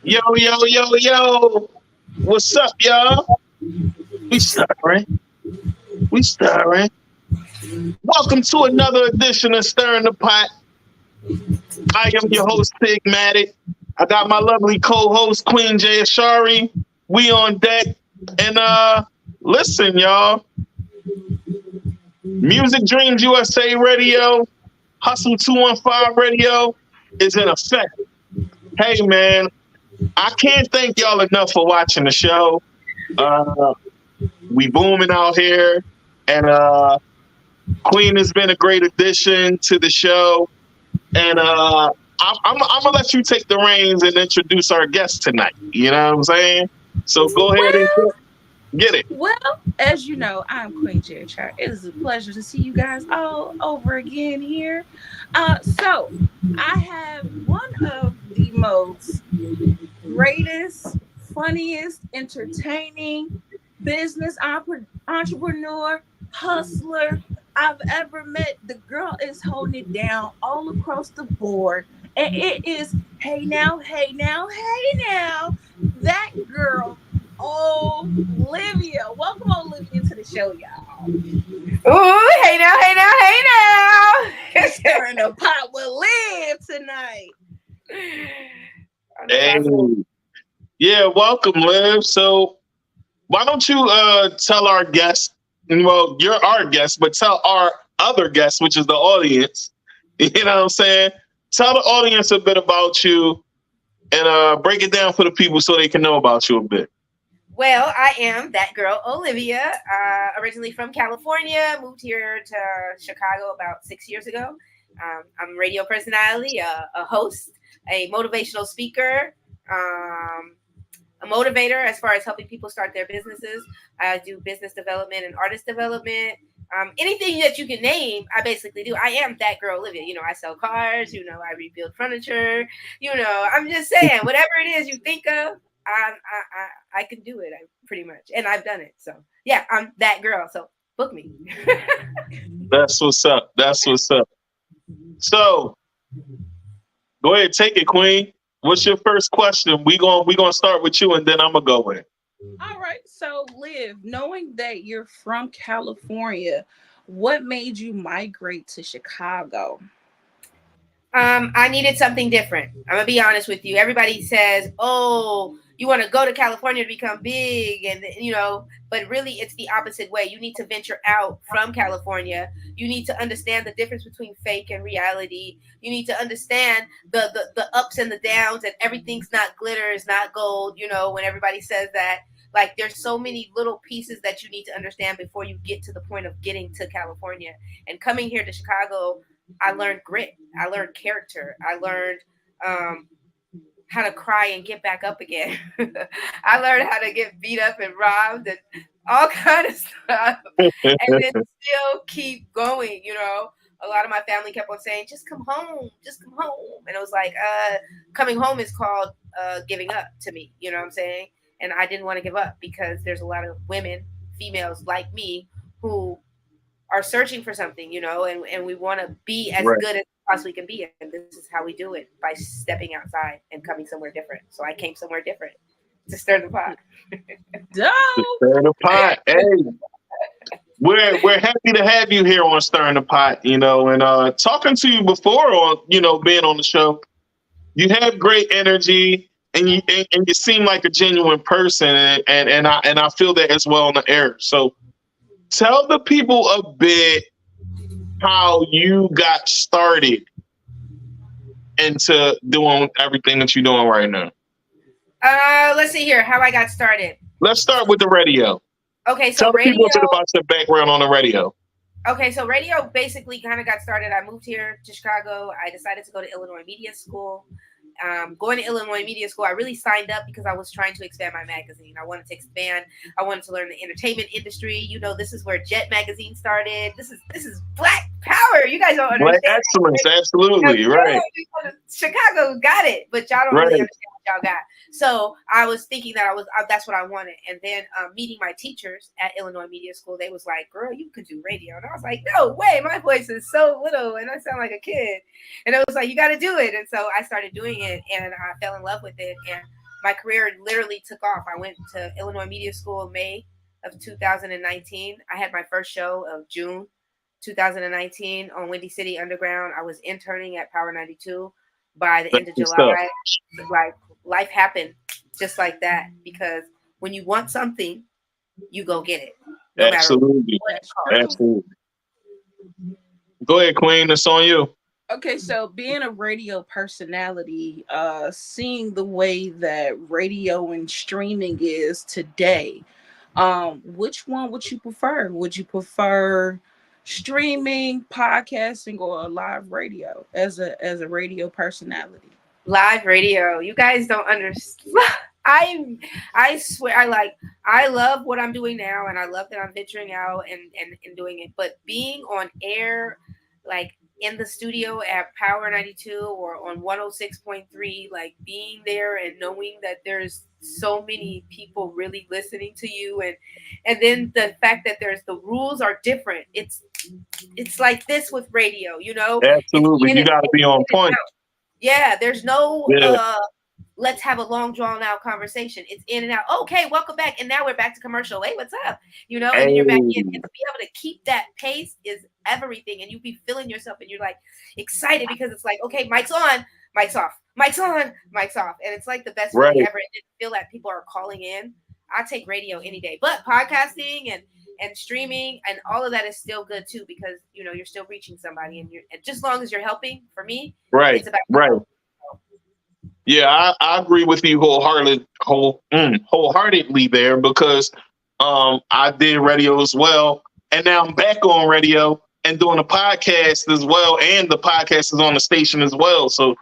Yo, yo, yo, yo. What's up, y'all? We starring. We starring. Welcome to another edition of Stirring the Pot. I am your host, Tigmatic. I got my lovely co-host, Queen Jay Ashari. We on deck. And listen, y'all. Music Dreams USA Radio, Hustle 215 Radio is in effect. Hey, man, I can't thank y'all enough for watching the show. We booming out here, and Queen has been a great addition to the show. And I'm gonna let you take the reins and introduce our guest tonight. You know what I'm saying? So go ahead and get it. Well, as you know, I'm Queen Jerry Chart. It is a pleasure to see you guys all over again here. So I have one of the most greatest, funniest, entertaining business entrepreneur, hustler I've ever met. The girl is holding it down all across the board. And it is, hey now, hey now, hey now, that girl, Olivia. Welcome, Olivia, to the show, y'all. Ooh, hey now, hey now, hey now. Stirring the pot with Liv tonight. Hey. Yeah, welcome, Liv. So why don't you tell our guests, well, you're our guest, but tell our other guests, which is the audience, you know what I'm saying? Tell the audience a bit about you and break it down for the people so they can know about you a bit. Well, I am that girl, Olivia, originally from California, moved here to Chicago about 6 years ago. I'm a radio personality, a host, a motivational speaker, a motivator as far as helping people start their businesses. I do business development and artist development. Anything that you can name, I basically do. I am that girl, Olivia. You know, I sell cars. You know, I rebuild furniture. You know, I'm just saying, whatever it is you think of, I can do it. Pretty much, and I've done it. So yeah, I'm that girl. So book me. That's what's up. That's what's up. So go ahead, take it, Queen. What's your first question? We gonna start with you, and then I'm gonna go in. All right. So, Liv, knowing that you're from California, what made you migrate to Chicago? I needed something different. I'm gonna be honest with you. Everybody says, "Oh, you want to go to California to become big," and you know, but really, it's the opposite way. You need to venture out from California. You need to understand the difference between fake and reality. You need to understand the ups and the downs, and everything's not glitter, it's not gold. You know, when everybody says that, like, there's so many little pieces that you need to understand before you get to the point of getting to California. And coming here to Chicago, I learned grit. I learned character. I learned how to cry and get back up again. I learned how to get beat up and robbed and all kind of stuff, and then still keep going. You know, a lot of my family kept on saying, "Just come home, just come home," and it was like, coming home is called giving up to me. You know what I'm saying? And I didn't want to give up because there's a lot of women, females like me, who are searching for something, you know, and we want to be as Right. good as we possibly can be. And this is how we do it, by stepping outside and coming somewhere different. So I came somewhere different to stir the pot. Dope. Stirring the pot. Hey, we're happy to have you here on Stirring the Pot, you know, and talking to you before on, you know, being on the show. You have great energy, and you seem like a genuine person, and I feel that as well on the air. So tell the people a bit how you got started into doing everything that you're doing right now. Let's see here, how I got started. Let's start with the radio. Okay, so Tell the people a bit radio. about your background on the radio. Okay, so radio basically kind of got started. I moved here to Chicago. I decided to go to Illinois Media School. Going to Illinois Media School, I really signed up because I was trying to expand my magazine. I wanted to expand. I wanted to learn the entertainment industry. You know, this is where Jet Magazine started. This is Black Power. You guys don't understand. Black excellence, absolutely, right. Chicago got it, but y'all don't Right. really understand y'all got. So I was thinking that that's what I wanted. And then meeting my teachers at Illinois Media School, they was like, girl, you could do radio. And I was like, no way, my voice is so little and I sound like a kid. And it was like, you got to do it. And so I started doing it and I fell in love with it. And my career literally took off. I went to Illinois Media School in May of 2019. I had my first show of June 2019 on Windy City Underground. I was interning at Power 92. By the end of July, like life happened just like that. Because when you want something, you go get it. No Absolutely. Absolutely. Go ahead, Queen. It's on you. Okay, so being a radio personality, seeing the way that radio and streaming is today, which one would you prefer? Would you prefer streaming, podcasting, or live radio as a radio personality? Live radio. You guys don't understand. I swear I love what I'm doing now and I love that I'm venturing out and doing it. But being on air, like in the studio at Power 92 or on 106.3, like being there and knowing that there's so many people really listening to you and then the fact that the rules are different. It's like this with radio, you know. Absolutely. You got to be on point. Yeah, there's no let's have a long drawn out conversation. It's in and out. Okay, welcome back. And now we're back to commercial. Hey, what's up? You know, and you're back in. And to be able to keep that pace is everything. And you be feeling yourself and you're like excited because it's like, okay, mic's on, mic's off, mic's on, mic's off. And it's like the best feeling ever. And feel that people are calling in. I take radio any day. But podcasting and streaming and all of that is still good too, because you know you're still reaching somebody and just as long as you're helping. For me, it's about helping. Yeah, I agree with you wholeheartedly there, because I did radio as well, and now I'm back on radio and doing a podcast as well, and the podcast is on the station as well. So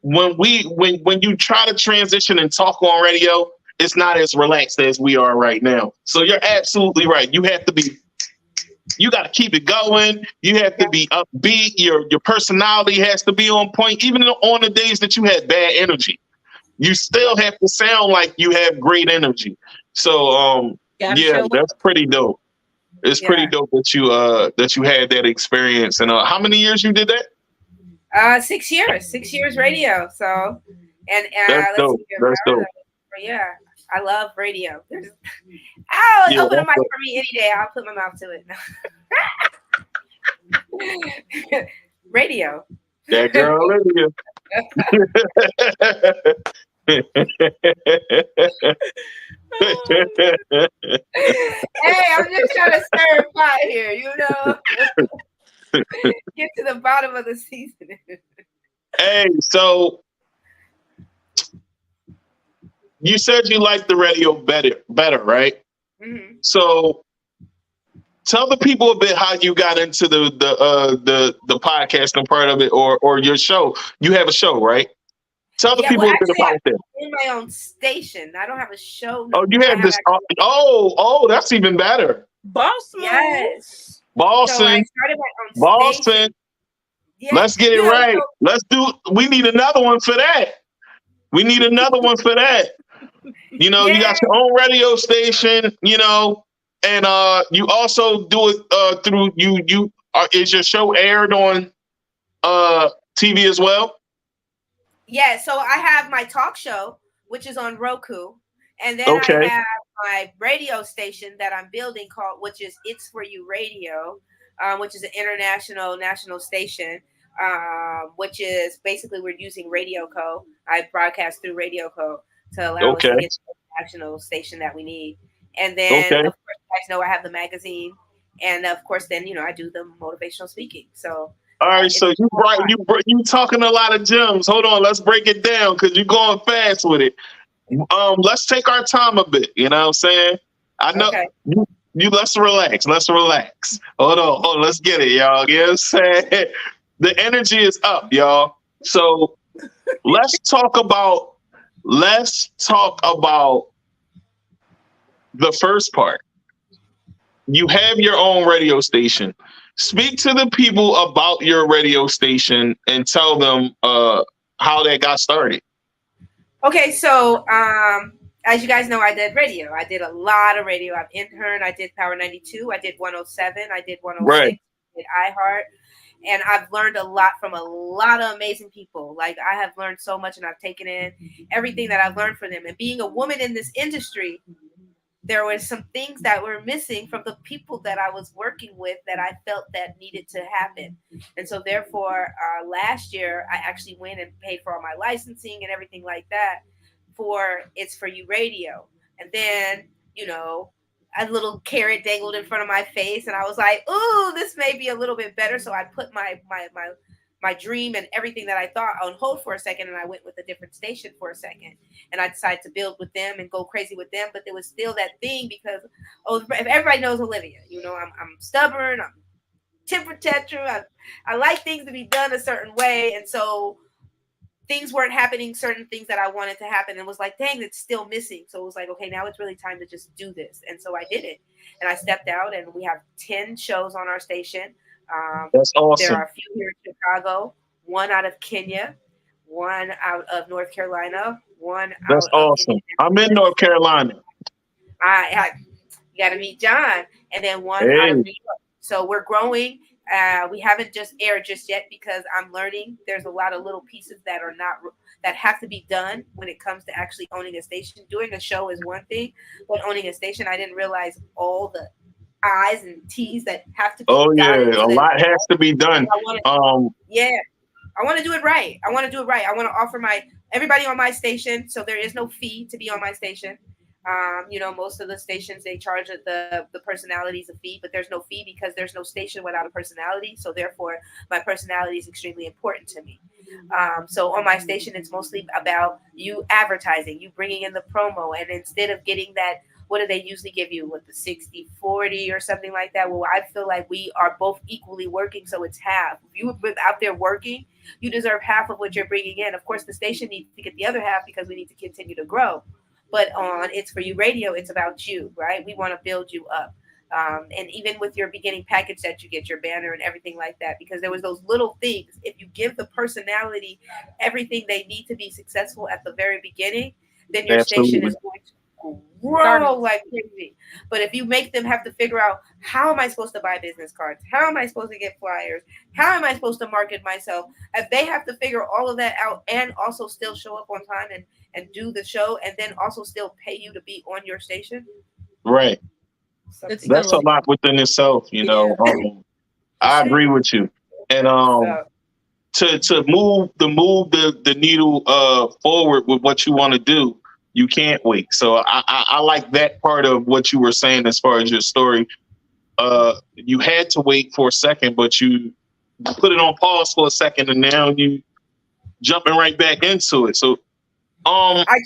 when you try to transition and talk on radio, it's not as relaxed as we are right now. So you're absolutely right. You got to keep it going. You have to be upbeat. Your personality has to be on point. Even on the days that you had bad energy, you still have to sound like you have great energy. So that's pretty dope. It's pretty dope that you had that experience. And how many years you did that? 6 years. 6 years radio. So and that's dope. That's dope. Yeah. I love radio. Open a mic for me any day. I'll put my mouth to it. Radio. That girl Olivia. Hey, I'm just trying to stir a pot here, you know. Get to the bottom of the season. Hey, so you said you like the radio better, right? Mm-hmm. So tell the people a bit how you got into the podcasting part of it, or your show. You have a show, right? Tell the people a bit about that. In my own station, I don't have a show. Oh, you have this. That's even better. Boston. Yes. Boston. So I started my own Boston. station. Yeah. Let's get it right. We need another one for that. You know, you got your own radio station, you know, and you also do it through is your show aired on TV as well? Yeah, so I have my talk show, which is on Roku, and then I have my radio station that I'm building which is It's For You Radio, which is an national station, which is basically we're using Radio Co. I broadcast through Radio Co. to allow us to get the national station that we need. And then, of course, you guys know I have the magazine. And, of course, then, you know, I do the motivational speaking. So, all right, so you talking a lot of gems. Hold on, let's break it down because you're going fast with it. Let's take our time a bit. You know what I'm saying? I know you. Let's relax. Hold on, let's get it, y'all. You know what I'm saying? The energy is up, y'all. So let's talk about the first part. You have your own radio station. Speak to the people about your radio station and tell them how that got started. Okay, so as you guys know, I did radio. I did a lot of radio. I've interned. I did Power 92. I did 107. I did Right. 106. I did iHeart. And I've learned a lot from a lot of amazing people. Like I have learned so much, and I've taken in everything that I've learned from them. And being a woman in this industry, there were some things that were missing from the people that I was working with that I felt that needed to happen. And so therefore, last year I actually went and paid for all my licensing and everything like that for It's For You Radio. And then, you know, a little carrot dangled in front of my face and I was like, ooh, this may be a little bit better. So I put my dream and everything that I thought on hold for a second, and I went with a different station for a second, and I decided to build with them and go crazy with them. But there was still that thing because everybody knows Olivia. You know, I'm stubborn. I'm temper tantrum. I like things to be done a certain way, and so things weren't happening. Certain things that I wanted to happen, and was like, dang, it's still missing. So it was like, okay, now it's really time to just do this, and so I did it, and I stepped out, and we have 10 shows on our station. That's There are awesome. a few here in Chicago, one out of Kenya, one out of North Carolina, one That's out of awesome. I'm in Indianapolis. North Carolina. I you got to meet John, and then one out of Hey. New York. So we're growing. We haven't just aired just yet because I'm learning. There's a lot of little pieces that are not that have to be done when it comes to actually owning a station. Doing a show is one thing, but owning a station, I didn't realize all the I's and T's that have to be Oh dotted yeah, so a that lot has to be done. I want to. Um, Yeah, I want to do it right. I want to do it right. I want to offer my everybody on my station, so there is no fee to be on my station. Most of the stations they charge the personalities a fee, but there's no fee because there's no station without a personality. So therefore, my personality is extremely important to me. So on my station, it's mostly about you advertising, you bringing in the promo, and instead of getting that, what do they usually give you with the 60-40 or something like that? Well, I feel like we are both equally working, so it's half. If you've been out there working, you deserve half of what you're bringing in. Of course, the station needs to get the other half because we need to continue to grow. But on It's For You Radio, it's about you, right? We want to build you up. And even with your beginning package that you get, your banner and everything like that, because there was those little things. If you give the personality everything they need to be successful at the very beginning, then your station absolutely. is going to Starting. grow like crazy. But if you make them have to figure out, how am I supposed to buy business cards? How am I supposed to get flyers? How am I supposed to market myself? If they have to figure all of that out and also still show up on time and do the show and then also still pay you to be on your station, Right. It's something That's still a a lot within itself. yeah. I agree with you. And so to move the needle forward with what you want to do, you can't wait. So I like that part of what you were saying as far as your story. You had to wait for a second, but you put it on pause for a second, and now you jumping right back into it. So um I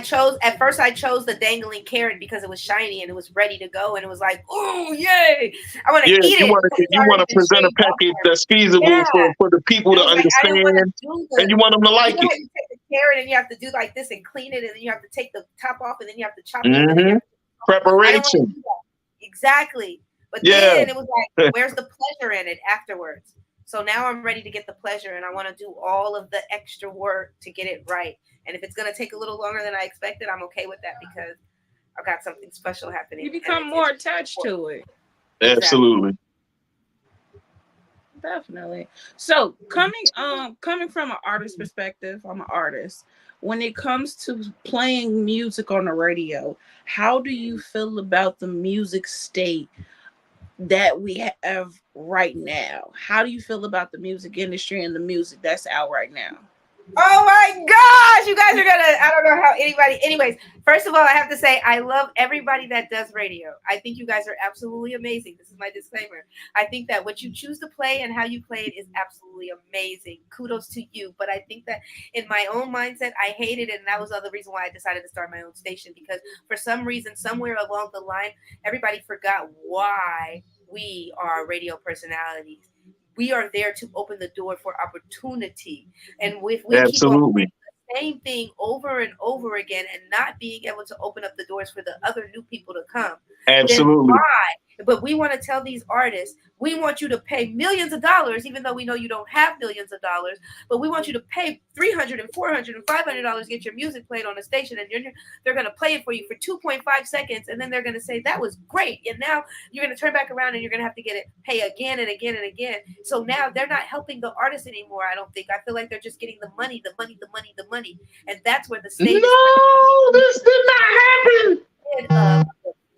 chose at first I chose the dangling carrot because it was shiny and it was ready to go and it was like, oh yay, I want to yeah, eat it, but it's you want already to been present a shaved off. package that's feasible Yeah, for the people it to was like I didn't want to understand, do and the. you want them to You like know it. how you take the carrot and you have to do like this and clean it, and then you have to take the top off, and then you have to chop it up, and then you Hmm. have to. I didn't want to Preparation. do that exactly, but Yeah. then it was like, where's the pleasure in it afterwards? So now I'm ready to get the pleasure, and I want to do all of the extra work to get it right. And if it's gonna take a little longer than I expected, I'm okay with that because I've got something special You happening, and become more it's attached to it. exactly. Absolutely. Definitely. So coming from an artist perspective, I'm an artist. When it comes to playing music on the radio, how do you feel about the music state that we have right now? How do you feel about the music industry and the music that's out right now? Oh my gosh, you guys are gonna. I don't know how anybody. Anyways, first of all, I have to say I love everybody that does radio. I think you guys are absolutely amazing. This is my disclaimer. I think that what you choose to play and how you play it is absolutely amazing. Kudos to you. But I think that in my own mindset, I hated it, and that was the other reason why I decided to start my own station because for some reason, somewhere along the line, everybody forgot why we are radio personalities. We are there to open the door for opportunity, and if we keep on playing Absolutely. the same thing over and over again and not being able to open up the doors for the other new people to come, then Absolutely. why? But we want to tell these artists, we want you to pay millions of dollars, even though we know you don't have millions of dollars, but we want you to pay $300 and $400 and $500 to get your music played on a station, and they're going to play it for you for 2.5 seconds, and then they're going to say, that was great. And now you're going to turn back around and you're going to have to pay again and again and again. So now they're not helping the artist anymore, I don't think. I feel like they're just getting the money, the money, the money, the money. And that's where the state No, this did not happen. of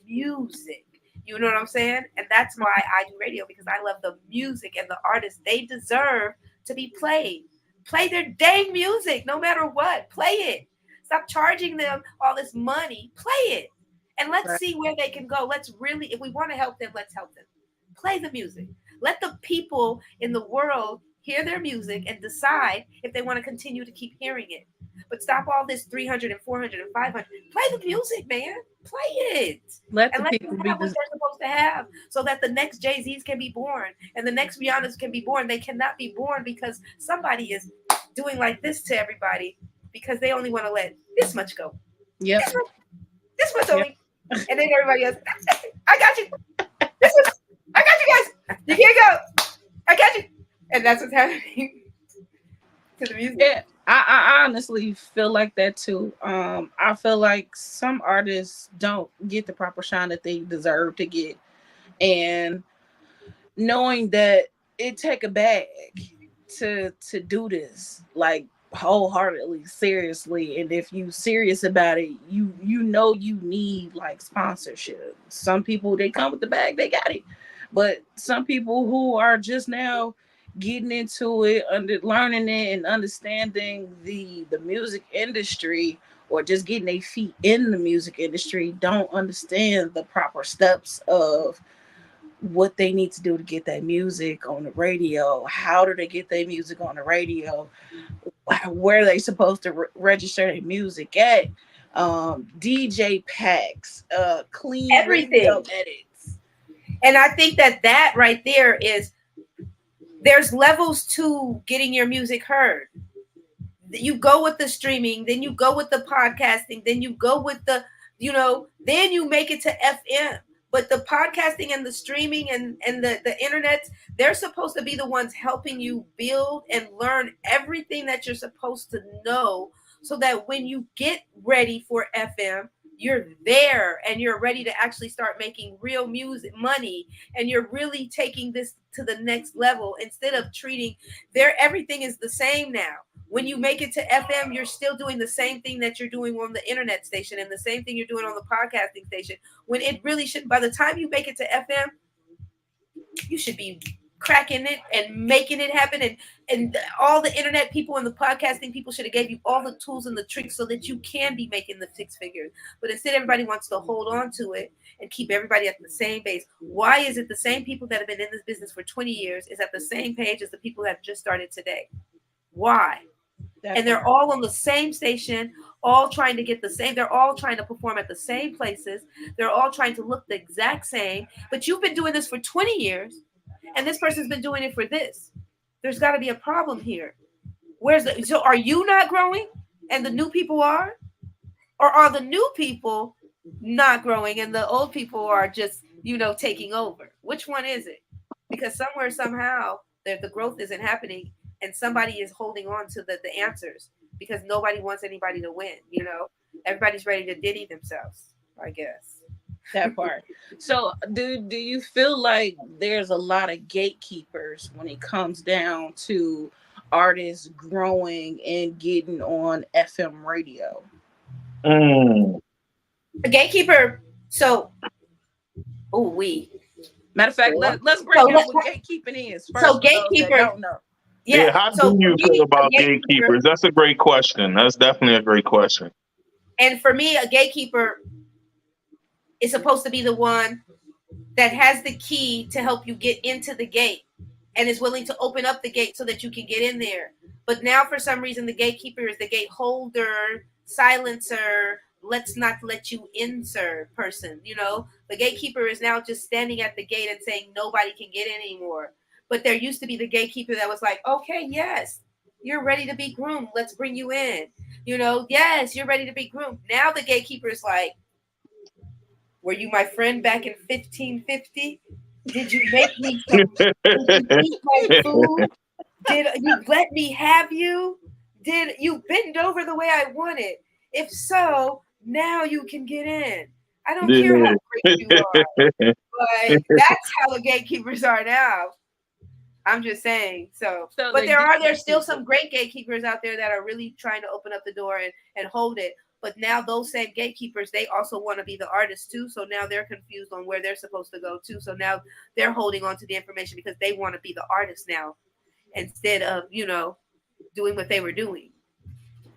music. You know what I'm saying? And that's why I do radio, because I love the music and the artists. They deserve to be played. Play their dang music, no matter what. Play it. Stop charging them all this money. Play it. And let's see where they can go. Let's really, if we want to help them, let's help them. Play the music. Let the people in the world hear their music and decide if they want to continue to keep hearing it. But stop all this 300 and 400 and 500. Play the music, man. Play it. Let and the let people them be have what they're supposed to have, so that the next Jay-Z's can be born and the next Rihanna's can be born. They cannot be born because somebody is doing like this to everybody because they only want to let this much go. Yep. This much only. Yep. And then everybody else, I got you. I got you guys. You can't go. I got you. And that's what's happening to the music. Yeah. I honestly feel like that too. I feel like some artists don't get the proper shine that they deserve to get, and knowing that it take a bag to do this, like wholeheartedly, seriously. And if you serious about it, you know you need like sponsorship. Some people, they come with the bag, they got it, but some people who are just now getting into it, learning it and understanding the music industry, or just getting their feet in the music industry, don't understand the proper steps of what they need to do to get that music on the radio. How do they get their music on the radio? Where are they supposed to register their music at? DJ packs, clean everything, radio edits. And I think that right there is, there's levels to getting your music heard. You go with the streaming, then you go with the podcasting, then you go with the, then you make it to FM. But the podcasting and the streaming and the internet, they're supposed to be the ones helping you build and learn everything that you're supposed to know, so that when you get ready for FM, you're there and you're ready to actually start making real music money, and you're really taking this to the next level, instead of treating everything is the same now. When you make it to FM, you're still doing the same thing that you're doing on the internet station, and the same thing you're doing on the podcasting station, when it really should. By the time you make it to FM, you should be cracking it and making it happen, and all the internet people and the podcasting people should have gave you all the tools and the tricks so that you can be making the 6 figures. But instead, everybody wants to hold on to it and keep everybody at the same base. Why is it the same people that have been in this business for 20 years is at the same page as the people that have just started today? Why? And they're all on the same station, all trying to get the same. They're all trying to perform at the same places. They're all trying to look the exact same. But you've been doing this for 20 years, and this person's been doing it for this. There's got to be a problem here. So are you not growing and the new people are? Or are the new people not growing and the old people are just, taking over? Which one is it? Because somewhere, somehow, the growth isn't happening, and somebody is holding on to the answers, because nobody wants anybody to win. Everybody's ready to diddy themselves, I guess. That part. So do you feel like there's a lot of gatekeepers when it comes down to artists growing and getting on FM radio? A gatekeeper. So, matter of fact, let's break down what gatekeeping is first. So gatekeeper. Don't know. Yeah, how do you feel about gatekeepers? That's a great question. That's definitely a great question. And for me, a gatekeeper is supposed to be the one that has the key to help you get into the gate and is willing to open up the gate so that you can get in there. But now, for some reason, the gatekeeper is the gate holder, silencer, let's not let you in, sir, person. The gatekeeper is now just standing at the gate and saying nobody can get in anymore. But there used to be the gatekeeper that was like, okay, yes, you're ready to be groomed. Let's bring you in. Yes, you're ready to be groomed. Now the gatekeeper is like, Were you my friend back in 1550? Did you make me some? Did you eat my food? Did you let me have you? Did you bend over the way I wanted? If so, now you can get in. I don't care how great you are, but that's how the gatekeepers are now. I'm just saying. So but there's still some great gatekeepers out there that are really trying to open up the door and hold it. But now those same gatekeepers, they also want to be the artists too. So now they're confused on where they're supposed to go too. So now they're holding on to the information because they want to be the artist now instead of, doing what they were doing.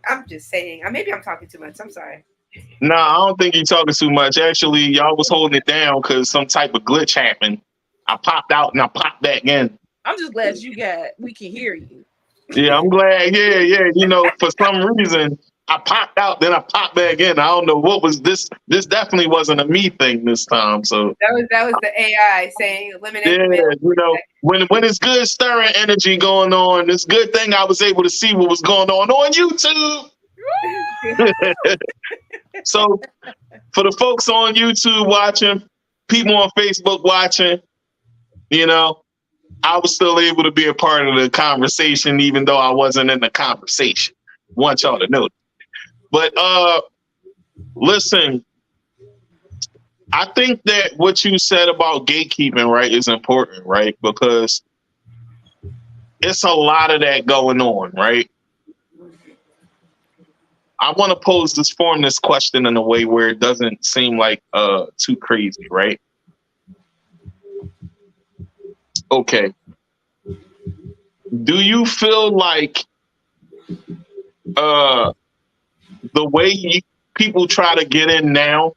I'm just saying. Maybe I'm talking too much. I'm sorry. No, I don't think you're talking too much. Actually, y'all was holding it down because some type of glitch happened. I popped out and I popped back in. I'm just glad we can hear you. Yeah, I'm glad. Yeah. For some reason, I popped out, then I popped back in. I don't know what was this. This definitely wasn't a me thing this time. So that was the AI saying eliminate. Yeah, when it's good stirring energy going on, it's a good thing I was able to see what was going on YouTube. So for the folks on YouTube watching, people on Facebook watching, I was still able to be a part of the conversation, even though I wasn't in the conversation. Want y'all to know. But listen, I think that what you said about gatekeeping, right, is important, right? Because it's a lot of that going on, right? I want to form this question in a way where it doesn't seem like too crazy, right? Okay. Do you feel like the way people try to get in now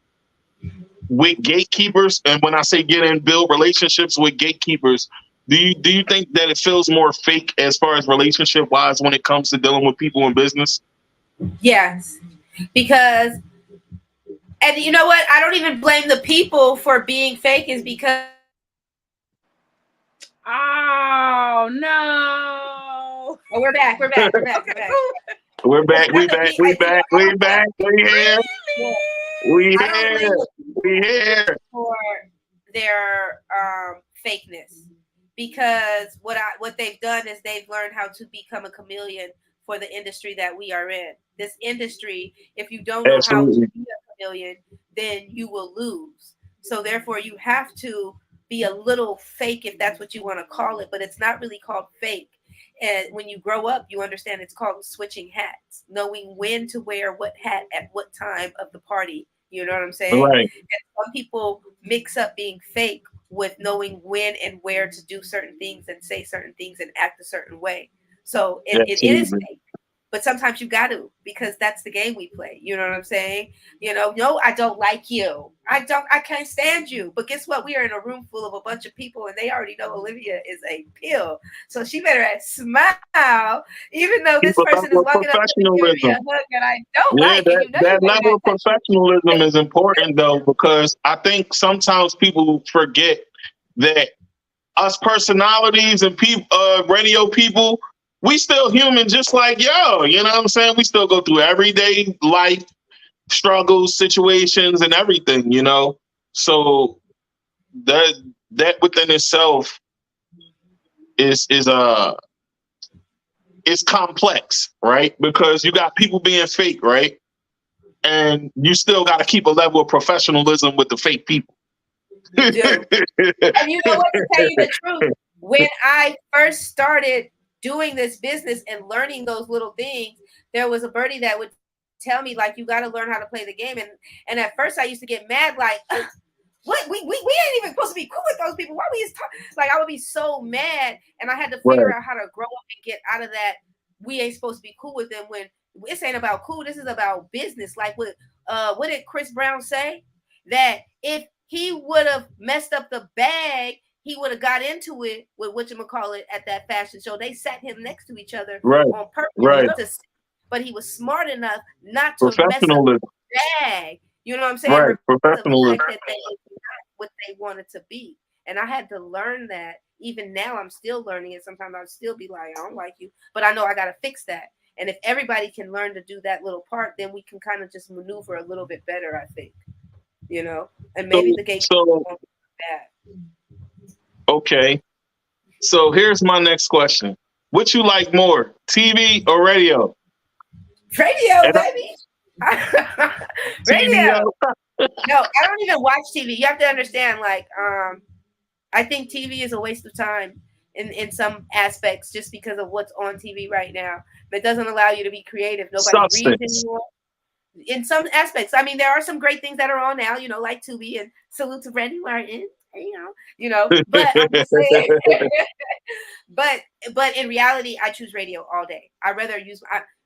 with gatekeepers, and when I say get in, build relationships with gatekeepers, do you think that it feels more fake as far as relationship wise when it comes to dealing with people in business? Yes, because, and you know what? I don't even blame the people for being fake, is because. Oh no! Oh, we're back. We're back. We're back. Okay, we're back. We back. We back. We back. We here. We here. We here. For their fakeness, because what they've done is they've learned how to become a chameleon for the industry that we are in. This industry, if you don't know how to be a chameleon, then you will lose. So therefore, you have to be a little fake, if that's what you want to call it, but it's not really called fake. And when you grow up, you understand it's called switching hats, knowing when to wear what hat at what time of the party. You know what I'm saying? Right. And some people mix up being fake with knowing when and where to do certain things and say certain things and act a certain way. So it is fake. But sometimes you got to, because that's the game we play. You know what I'm saying? No, I don't like you. I can't stand you. But guess what? We are in a room full of a bunch of people, and they already know Olivia is a pill. So she better smile, even though this person is walking up to me and give me a hug that I don't like. That level of professionalism is important, though, because I think sometimes people forget that us personalities and radio people, we still human just like y'all. You know what I'm saying? We still go through everyday life struggles, situations, and everything, So that within itself is complex, right? Because you got people being fake, right? And you still got to keep a level of professionalism with the fake people. You do. And you know what, to tell you the truth, when I first started doing this business and learning those little things, there was a birdie that would tell me, like, you got to learn how to play the game. And at first I used to get mad, like, what? We ain't even supposed to be cool with those people. Why we just talk? Like, I would be so mad, and I had to figure out how to grow up and get out of that. We ain't supposed to be cool with them, when this ain't about cool. This is about business. Like, what did Chris Brown say? That if he would have messed up the bag, he would have got into it with whatchamacallit at that fashion show. They sat him next to each other on purpose. Right. But he was smart enough not to mess up the bag. You know what I'm saying? Right. Professionalism. That they not what they wanted to be. And I had to learn that. Even now, I'm still learning it. Sometimes I'll still be like, I don't like you. But I know I got to fix that. And if everybody can learn to do that little part, then we can kind of just maneuver a little bit better, I think. and maybe the gate. So okay. So here's my next question: What you like more, TV or radio? Radio, And baby. TV, Radio. No, I don't even watch TV. You have to understand, like, I think TV is a waste of time in some aspects just because of what's on TV right now. It doesn't allow you to be creative. Nobody reads substance. anymore. In some aspects, I mean, there are some great things that are on now, like Tubi, and salute to Brandy Martin, But I'm just saying, but in reality, I choose radio all day. I rather use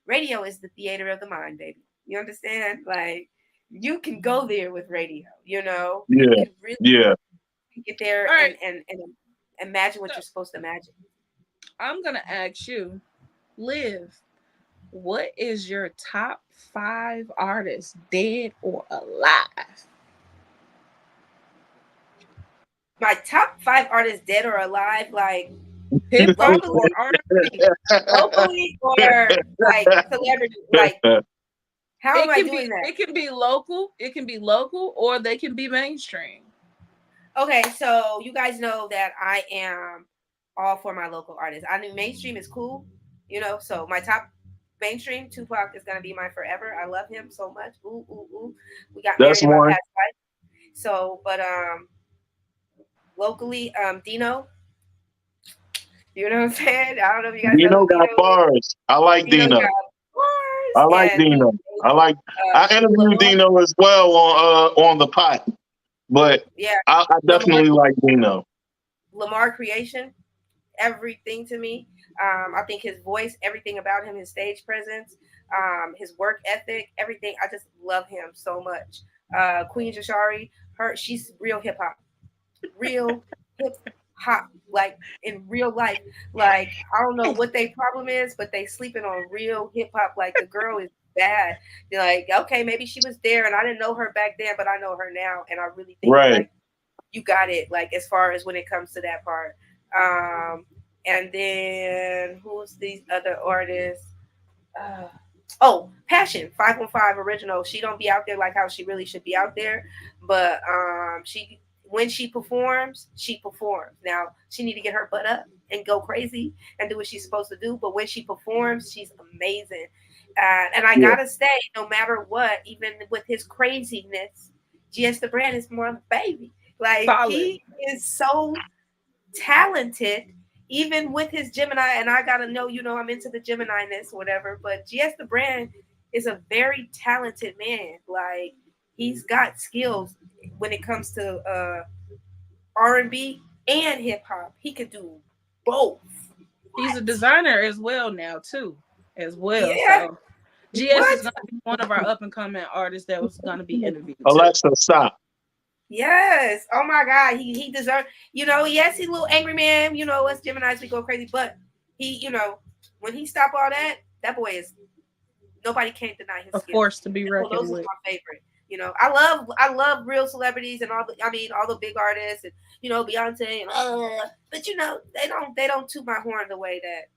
radio is the theater of the mind, baby. You understand? Like, you can go there with radio. You Yeah, can really yeah. get there Right. and imagine what you're supposed to imagine. I'm gonna ask you, Liv, what is your top 5 artists, dead or alive? My top 5 artists, dead or alive, like Hip hop locally, or R&B? locally or like celebrity, like. How am I doing that? It can be local. It can be local, or they can be mainstream. Okay, so you guys know that I am all for my local artists. I mean, mainstream is cool, So my top mainstream, Tupac, is gonna be my forever. I love him so much. Ooh, ooh, ooh. We got That's married in my one. past life. So, but locally, Dino. You know what I'm saying? I don't know if you guys know Dino who got Dino is. bars. I like Dino Dino. got bars, I like and Dino. I interviewed Dino as well on the pot, but yeah, I definitely like Dino. Lamar Creation, everything to me. I think his voice, everything about him, his stage presence, his work ethic, everything. I just love him so much. Queen Jashari, she's real hip hop, real hip hop, like in real life. Like, I don't know what their problem is, but they sleeping on real hip hop. Like, the girl is bad. They're like, okay, maybe she was there and I didn't know her back then, but I know her now, and I really think like you got it. Like, as far as when it comes to that part. And then who's these other artists? Passion 515 original. She don't be out there like how she really should be out there, but when she performs. Now she need to get her butt up and go crazy and do what she's supposed to do. But when she performs, she's amazing. And I gotta say, no matter what, even with his craziness, GS the brand is more of a baby. Like, he is so talented, even with his Gemini. And I gotta know, I'm into the Gemini-ness or whatever. But GS the brand is a very talented man. Like, he's got skills when it comes to R&B and hip hop. He could do both. He's a designer as well now too, as well. Yeah. So GS is gonna be one of our up and coming artists that was gonna be interviewed. Alexa, stop. Yes. Oh my God. He deserves. Yes, he's a little angry man. Us Geminis, we go crazy, but he, when he stop all that, that boy is. Nobody can't deny his skills. A force to be reckoned with. Those are my favorite. I love real celebrities and all the big artists and Beyonce and but they don't toot my horn the way that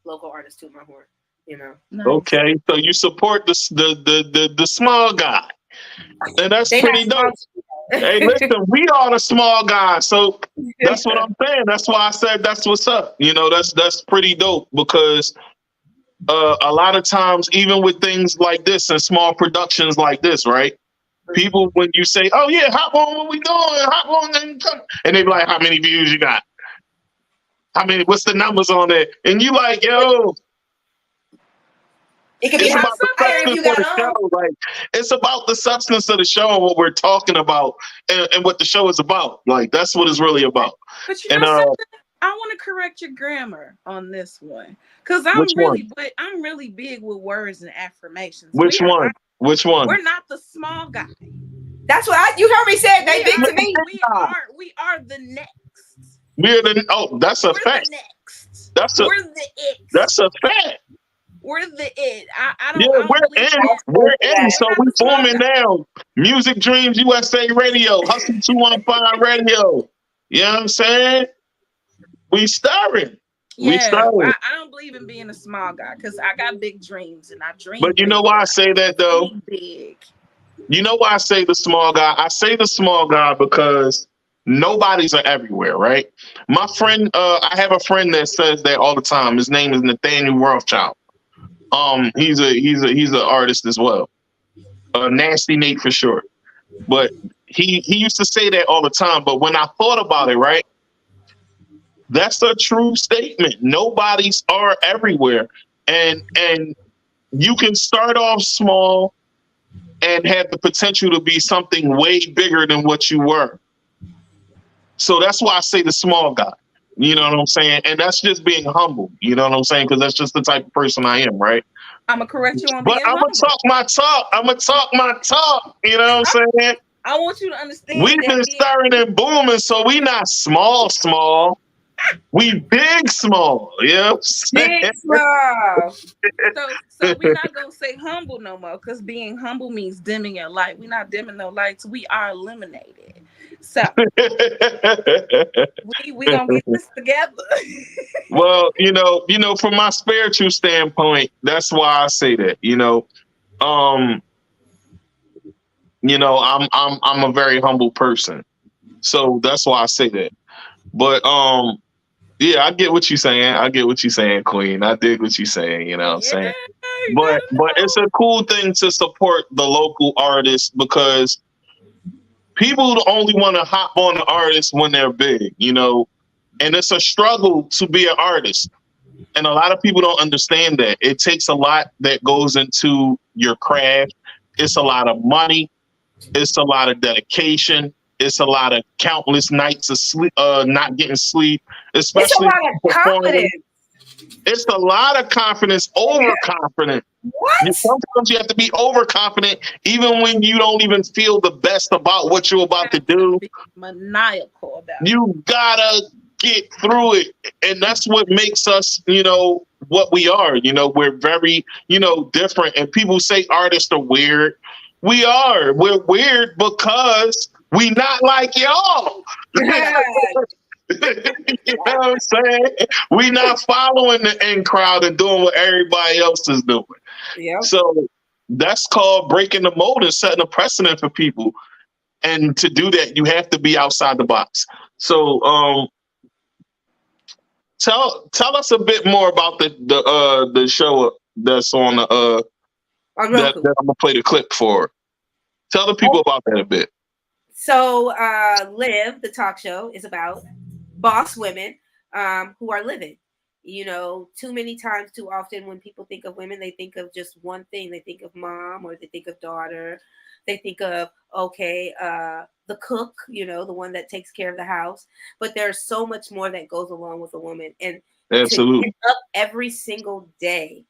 local artists toot my horn. Nice. Okay, so you support the small guy, and that's pretty dope. Hey, listen, we are the small guys, so that's what I'm saying. That's why I said that's what's up. That's pretty dope because. A lot of times, even with things like this and small productions like this, right? People, when you say, "Oh yeah, hop on, what we doing? Hop on," and they be like, "How many views you got? How many? What's the numbers on it?" And you like, "Yo, it could be about the substance of the show. Like, it's about the substance of the show and what we're talking about and what the show is about. Like, that's what it's really about." But you know something? I want to correct your grammar on this one because I'm really big with words and affirmations. Which one? We're not the small guy. That's what you heard me say. They big to me. We are the next. We're the that's a fact. The next. We're the it. That's a fact. We're the it. I don't. Yeah, we're in. So we forming now. Music Dreams USA Radio, Hustle 215 Radio. You know what I'm saying? We starring. Yeah, I don't believe in being a small guy because I got big dreams and I dream. But you know why I say that though? Big. You know why I say the small guy? I say the small guy because nobody's everywhere, right? My friend, I have a friend that says that all the time. His name is Nathaniel Rothschild. He's an artist as well. Nasty Nate for sure. But he used to say that all the time. But when I thought about it, right, that's a true statement. Nobody's are everywhere, and you can start off small and have the potential to be something way bigger than what you were. So that's why I say the small guy. You know what I'm saying? And that's just being humble. You know what I'm saying? Because that's just the type of person I am, right? I'm gonna correct you on But being I'm gonna humble. talk my talk. I'm gonna talk my talk. You know what I'm saying? I want you to understand We've that been stirring and booming, so we not small. We big small. You know what I'm saying? Big small. so we're not gonna say humble no more because being humble means dimming your light. We're not dimming no lights. We are illuminated. So we gonna get this together. Well, from my spiritual standpoint, that's why I say that. Um, I'm a very humble person, so that's why I say that. But yeah, I get what you're saying. I get what you're saying, Queen. I dig what you're saying. You know what I'm Yeah, saying? you But it's a cool thing to support the local artists because people only want to hop on the artists when they're big, and it's a struggle to be an artist. And a lot of people don't understand that. It takes a lot that goes into your craft. It's a lot of money. It's a lot of dedication. It's a lot of countless nights of sleep, not getting sleep, It's a especially lot of performing. confidence. It's a lot of confidence, overconfident. What? Sometimes you have to be overconfident, even when you don't even feel the best about what you're about to do. be maniacal about it. You gotta get through it, and that's what makes us, what we are. We're very, different. And people say artists are weird. We are. We're weird because we not like y'all. You know what I'm saying? We not following the in crowd and doing what everybody else is doing. Yep. So that's called breaking the mold and setting a precedent for people. And to do that, you have to be outside the box. So tell us a bit more about the show that's on the On that Roku. I'm gonna play the clip for. Tell the people about that a bit. So, Live, the talk show, is about boss women who are living. Too many times, too often, when people think of women, they think of just one thing. They think of mom, or they think of daughter. They think of, the cook, the one that takes care of the house. But there's so much more that goes along with a woman. And to Absolutely. get up every single day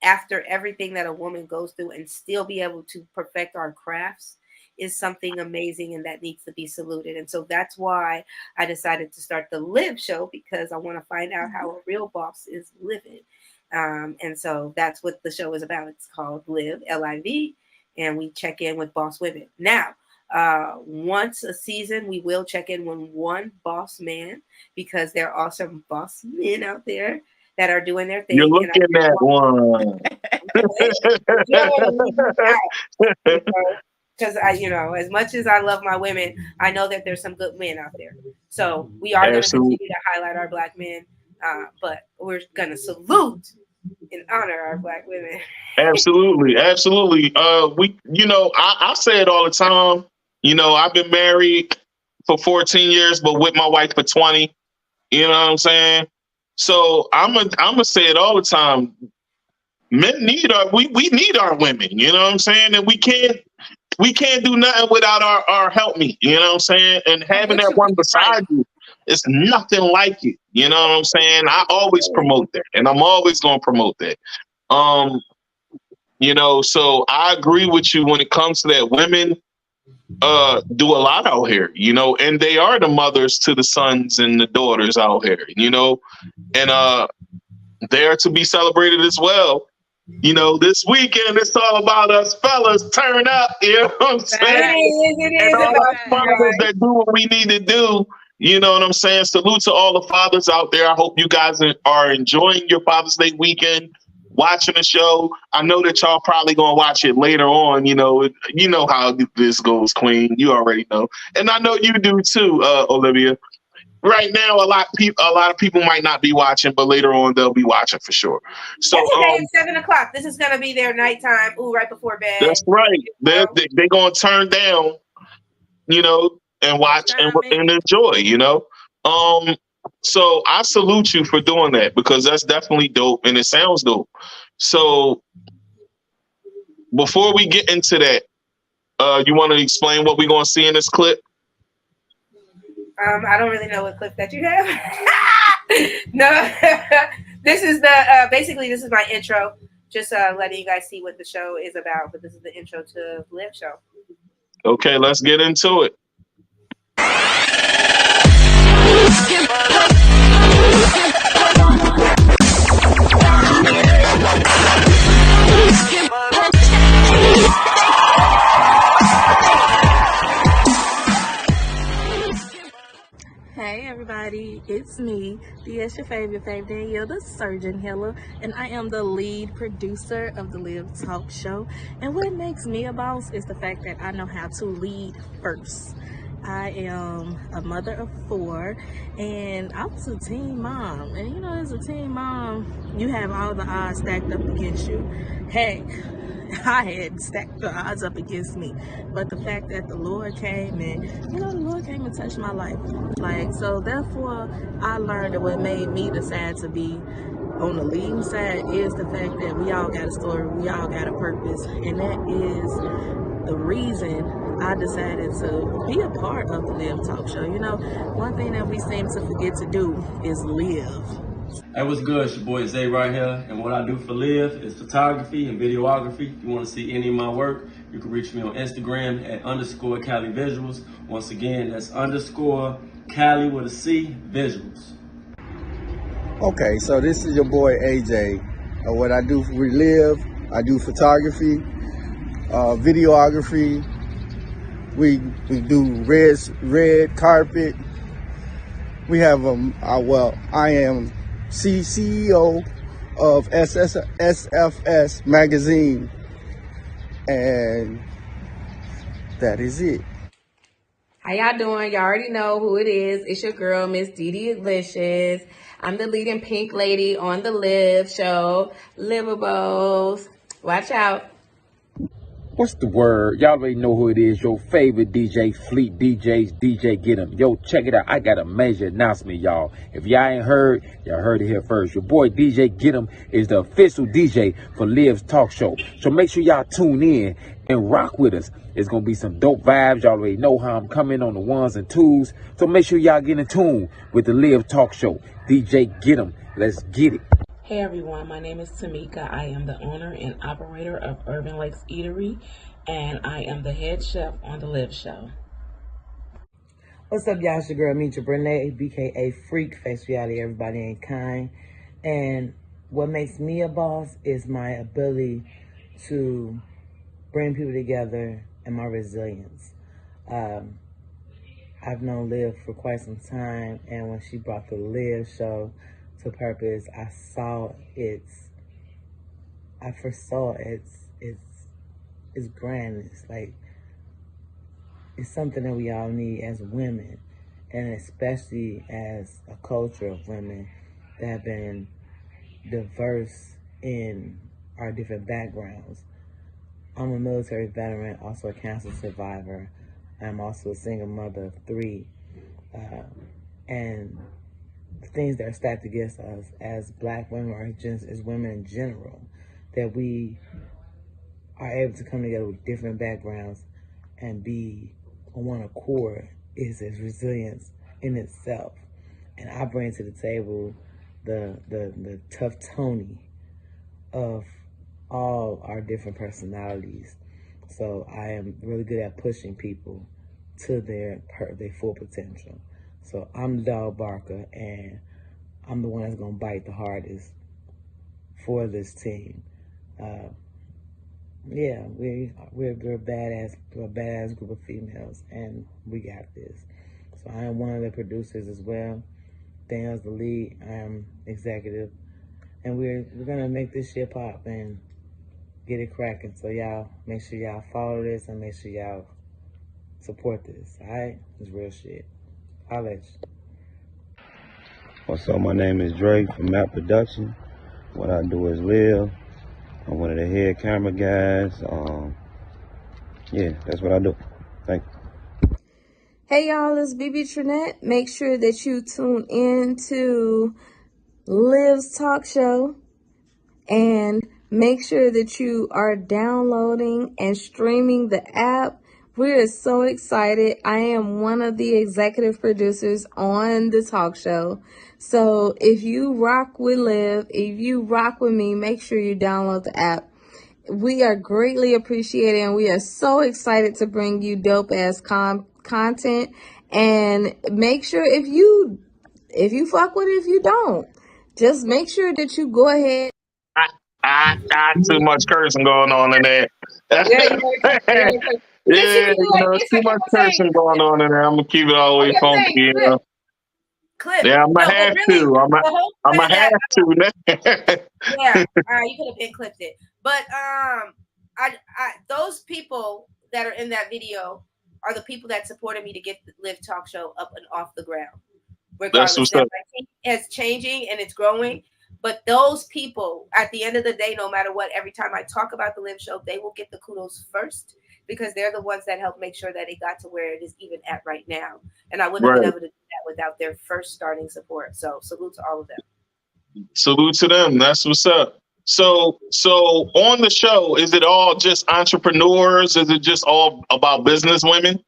after everything that a woman goes through and still be able to perfect our crafts is something amazing, and that needs to be saluted. And so that's why I decided to start the Live show, because I want to find out how a real boss is living. And so that's what the show is about. It's called Live, Liv, and we check in with boss women. Now, once a season, we will check in with one boss man, because there are some boss men out there that are doing their You're thing. looking at one. Because as much as I love my women, I know that there's some good men out there. So we are going to continue to highlight our Black men, but we're going to salute and honor our Black women. Absolutely. I say it all the time. I've been married for 14 years, but with my wife for 20. You know what I'm saying? So I'm gonna say it all the time. Men need we need our women. You know what I'm saying? And we can't do nothing without our help me. You know what I'm saying? And having that one beside you, it's nothing like it. You know what I'm saying? I always promote that, and I'm always gonna promote that. So I agree with you when it comes to that. Women do a lot out here, and they are the mothers to the sons and the daughters out here, and they are to be celebrated as well. This weekend it's all about us fellas. Turn up, you know what I'm saying? It And is all about our fathers that do what we need to do. You know what I'm saying? Salute to all the fathers out there. I hope you guys are enjoying your Father's Day weekend. watching the show. I know that y'all probably gonna watch it later on. You know how this goes, Queen. You already know, and I know you do too, Olivia. Right now, a lot of people might not be watching, but later on they'll be watching for sure. So, Yesterday at 7 o'clock. This is gonna be their nighttime. Ooh, right before bed. that's right. They're gonna turn down, and watch and enjoy. So I salute you for doing that because that's definitely dope and it sounds dope. So before we get into that, you want to explain what we're gonna see in this clip? I don't really know what clip that you have. No, this is the basically this is my intro. Just letting you guys see what the show is about. But this is the intro to the Live show. Okay, let's get into it. Hey everybody, it's me, DS your favorite Danielle, the Surgeon Healer, and I am the lead producer of the Live Talk Show. And what makes me a boss is the fact that I know how to lead first. I am a mother of 4, and I was a teen mom. And as a teen mom, you have all the odds stacked up against you. Heck, I had stacked the odds up against me, but the fact that the Lord came and the Lord came and touched my life, so therefore I learned that what made me decide to be on the leading side is the fact that we all got a story, we all got a purpose, and that is the reason I decided to be a part of the Live Talk Show. One thing that we seem to forget to do is live. Hey, what's good? It's your boy Zay right here, and what I do for Live is photography and videography. If you want to see any of my work, you can reach me on Instagram at _Cali Visuals. Once again, that's _Cali with a C Visuals. Okay, so this is your boy AJ. What I do for Live, I do photography, videography. We do red carpet. We have I am CEO of SFS magazine, and that is it. How y'all doing? Y'all already know who it is. It's your girl, Miss Dee Delicious. I'm the leading pink lady on the Live show. Livables. Watch out. What's the word? Y'all already know who it is. Your favorite DJ, Fleet DJs, DJ Get 'em. Yo, check it out. I got a major announcement, y'all. If y'all ain't heard, y'all heard it here first. Your boy DJ Get 'em is the official DJ for Liv's Talk Show. So make sure y'all tune in and rock with us. It's going to be some dope vibes. Y'all already know how I'm coming on the 1s and 2s. So make sure y'all get in tune with the Live Talk Show. DJ Get 'em. Let's get it. Hey everyone, my name is Tamika. I am the owner and operator of Urban Lakes Eatery, and I am the head chef on the Live Show. What's up, y'all? It's your girl, Mitra Brene, BKA Freak, Face Reality, Everybody Ain't Kind. And what makes me a boss is my ability to bring people together and my resilience. I've known Liv for quite some time, and when she brought the Live show to purpose, I first saw its grandness. It's something that we all need as women, and especially as a culture of women that have been diverse in our different backgrounds. I'm a military veteran, also a cancer survivor. I'm also a single mother of 3. And the things that are stacked against us as Black women or just as women in general, that we are able to come together with different backgrounds and be on one accord is resilience in itself. And I bring to the table the tough Tony of all our different personalities. So I am really good at pushing people to their full potential. So I'm the dog barker, and I'm the one that's gonna bite the hardest for this team. Yeah, we're a badass group of females, and we got this. So I am one of the producers as well. Danielle's the lead. I am executive. and we're gonna make this shit pop and get it cracking. So y'all make sure y'all follow this and make sure y'all support this. Alright? It's real shit. I'll let you. What's up? My name is Dre from Map Production. What I do is live. I'm one of the head camera guys. Yeah, that's what I do. Thank you. Hey y'all, it's BB Trinette. Make sure that you tune in to Liv's talk show and make sure that you are downloading and streaming the app. We're so excited. I am one of the executive producers on the talk show. So if you rock with Liv, if you rock with me, make sure you download the app. We are greatly appreciated and we are so excited to bring you dope ass content. And make sure if you fuck with it, if you don't, just make sure that you go ahead. I too much cursing going on in there. Yeah, you know, yes, you Yeah, can do it. It's too like much I'm saying, cursing going on in there. I'm gonna keep it all the way I'm funky. saying, You know? clip. Yeah, I'm No, gonna but have really, to. the whole I'm point of gonna that, have to. yeah, you could have been clipped it. But I those people that are in that video are the people that supported me to get the Live Talk Show up and off the ground. That's Regardless, what's now up. I think it's changing and it's growing. But those people, at the end of the day, no matter what, every time I talk about the Live Show, they will get the kudos first because they're the ones that helped make sure that it got to where it is even at right now. And I wouldn't have Right. been able to do that without their first starting support. So salute to all of them. Salute to them. That's what's up. So on the show, is it all just entrepreneurs? Is it just all about business women?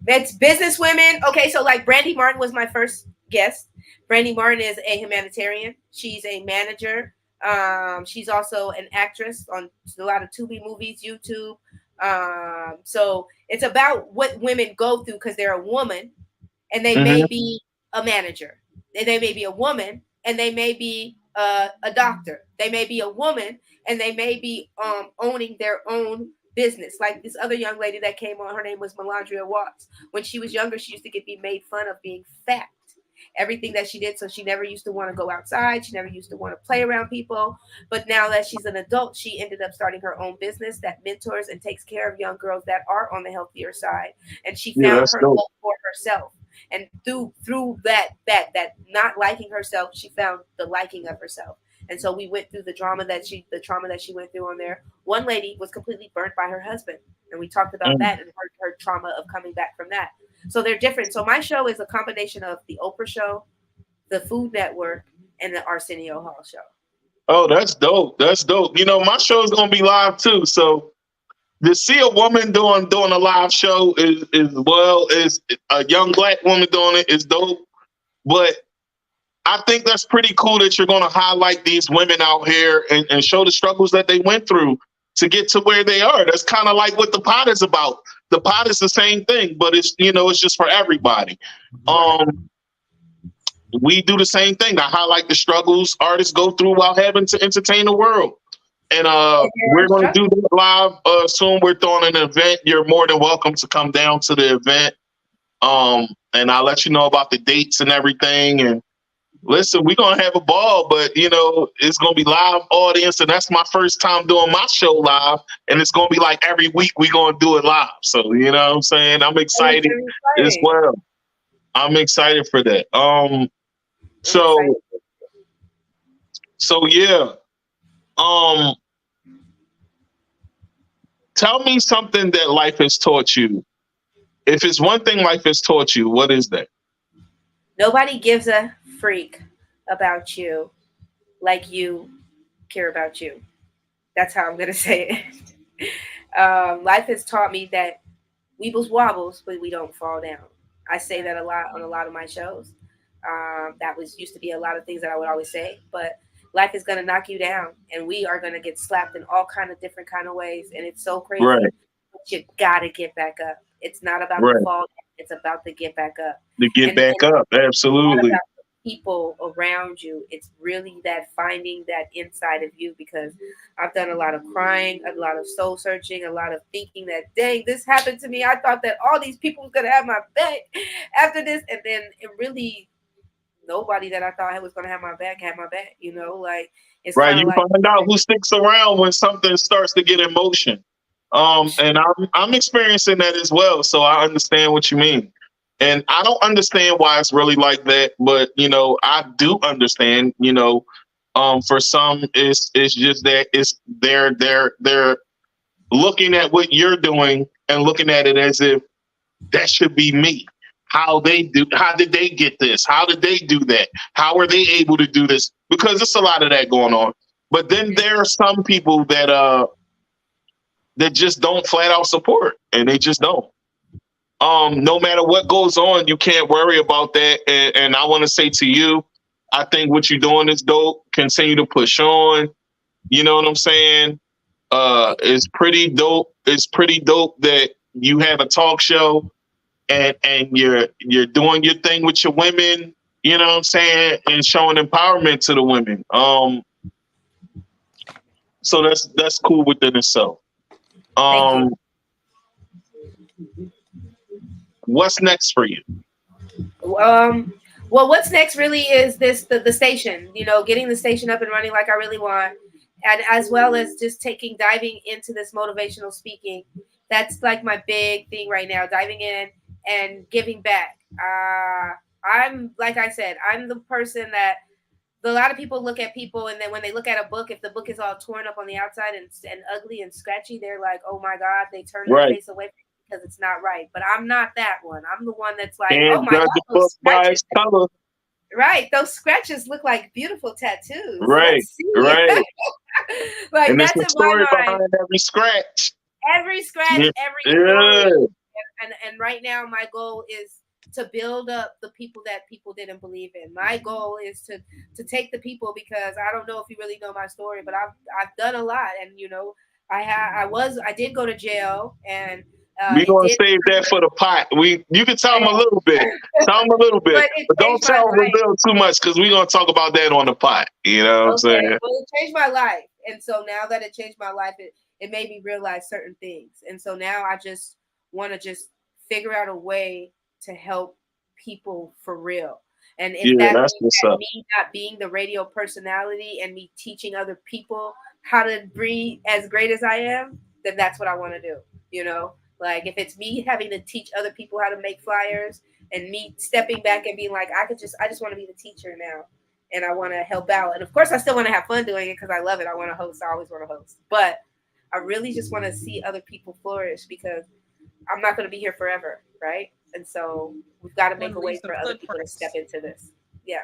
It's business women. Okay, so like Brandy Martin was my first guest. Brandy Martin is a humanitarian. She's a manager. She's also an actress on a lot of Tubi movies, YouTube. So it's about what women go through because they're a woman and they may be a manager. They may be a woman and they may be a doctor. They may be a woman and they may be owning their own business. Like this other young lady that came on, her name was Melandria Watts. When she was younger, she used to be made fun of being fat. Everything that she did, so she never used to want to go outside. She never used to want to play around people. But now that she's an adult, she ended up starting her own business that mentors and takes care of young girls that are on the healthier side. And she found her love for herself. And through that not liking herself, she found the liking of herself. And so we went through the trauma that she went through on there. One lady was completely burnt by her husband, and we talked about that and her trauma of coming back from that. So they're different. So my show is a combination of the Oprah show, the Food Network, and the Arsenio Hall show. Oh, that's dope. That's dope. You know, my show is gonna be live too. So to see a woman doing a live show is a young black woman doing it is dope. But I think that's pretty cool that you're gonna highlight these women out here and show the struggles that they went through to get to where they are. That's kind of like what the pot is about. The pot is the same thing, but it's just for everybody. We do the same thing. I highlight the struggles artists go through while having to entertain the world. And we're going to do that live soon. We're throwing an event. You're more than welcome to come down to the event. And I'll let you know about the dates and everything. And listen, we're going to have a ball, but it's going to be live audience. And that's my first time doing my show live. And it's going to be like every week we're going to do it live. So, you know what I'm saying? I'm excited as well. I'm excited for that. So yeah. Tell me something that life has taught you. If it's one thing life has taught you, what is that? Nobody gives a freak about you like you care about you. That's how I'm going to say it. Life has taught me that we wobbles, but we don't fall down. I say that a lot on a lot of my shows. That used to be a lot of things that I would always say, but life is going to knock you down and we are going to get slapped in all kind of different kind of ways. And it's so crazy. Right. But you got to get back up. It's not about the fall down. It's about the get back up. The get back up. Absolutely. People around you, it's really that finding that inside of you, because I've done a lot of crying, a lot of soul searching, a lot of thinking that, dang, this happened to me. I thought that all these people was gonna have my back after this, and then it really nobody that I thought was gonna have my back had my back. It's Right. kind of You like, find out who sticks around when something starts to get in motion. And I'm experiencing that as well. So I understand what you mean. And I don't understand why it's really like that, but I do understand, for some it's just that they're looking at what you're doing and looking at it as if that should be me. How did they get this? How did they do that? How are they able to do this? Because there's a lot of that going on. But then there are some people that just don't flat out support, and they just don't. No matter what goes on, you can't worry about that. And I want to say to you, I think what you're doing is dope. Continue to push on. You know what I'm saying? It's pretty dope. It's pretty dope that you have a talk show and you're doing your thing with your women. You know what I'm saying? And showing empowerment to the women. So that's cool within itself. thank you. What's next for you? Well, what's next really is the station, getting the station up and running like I really want, and as well as just diving into this motivational speaking. That's like my big thing right now, diving in and giving back. I'm, like I said, I'm the person that a lot of people look at people, and then when they look at a book, if the book is all torn up on the outside and ugly and scratchy, they're like, oh my God, they turn their face away because it's not right. But I'm not that one. I'm the one that's like, oh my God, those scratches. Right, those scratches look like beautiful tattoos. Right, right. Like, and that's there's a in story my mind. behind every scratch. Every scratch, every story. And right now, my goal is to build up the people that people didn't believe in. My goal is to take the people, because I don't know if you really know my story, but I've done a lot, and I did go to jail, and we're gonna save that for the pot. You can tell them a little bit, but don't tell them too much, because we're gonna talk about that on the pot. You know what I'm saying? Well, it changed my life, and so now that it changed my life, it made me realize certain things, and so now I just want to just figure out a way to help people for real. And if that means that me not being the radio personality and me teaching other people how to be as great as I am, then that's what I want to do. Like, if it's me having to teach other people how to make flyers, and me stepping back and being like, I just want to be the teacher now, and I want to help out. And of course, I still want to have fun doing it because I love it. I want to host. I always want to host. But I really just want to see other people flourish, because I'm not going to be here forever, right? And so we've got to make a way for other people to step into this. Yeah.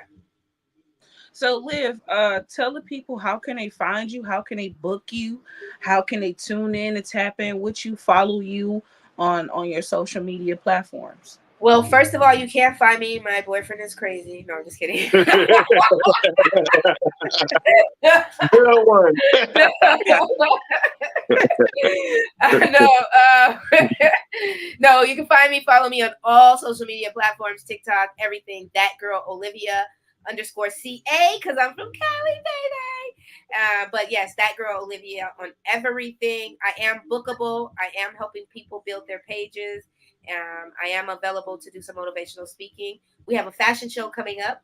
So, Liv, tell the people, how can they find you? How can they book you? How can they tune in and tap in with you, follow you on your social media platforms? Well, first of all, you can't find me. My boyfriend is crazy. No, I'm just kidding. Good one. No, you can find me. Follow me on all social media platforms, TikTok, everything. That girl Olivia _CA, because I'm from Cali, baby. But yes, that girl Olivia on everything. I am bookable. I am helping people build their pages. I am available to do some motivational speaking. We have a fashion show coming up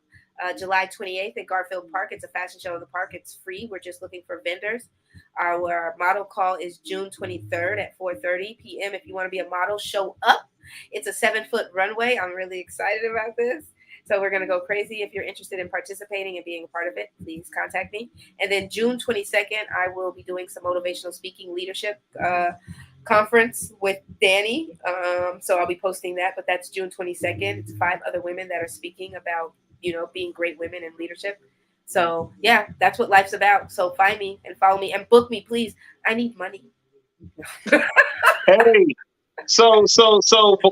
July 28th at Garfield Park. It's a fashion show in the park. It's free. We're just looking for vendors. Our model call is June 23rd at 4:30 p.m. If you want to be a model, show up. It's a 7-foot runway. I'm really excited about this. So we're going to go crazy. If you're interested in participating and being a part of it, please contact me. And then June 22nd, I will be doing some motivational speaking leadership conference with Danny. So I'll be posting that, but that's June 22nd. It's 5 other women that are speaking about, being great women in leadership. So yeah, that's what life's about. So find me and follow me and book me, please. I need money. Hey, so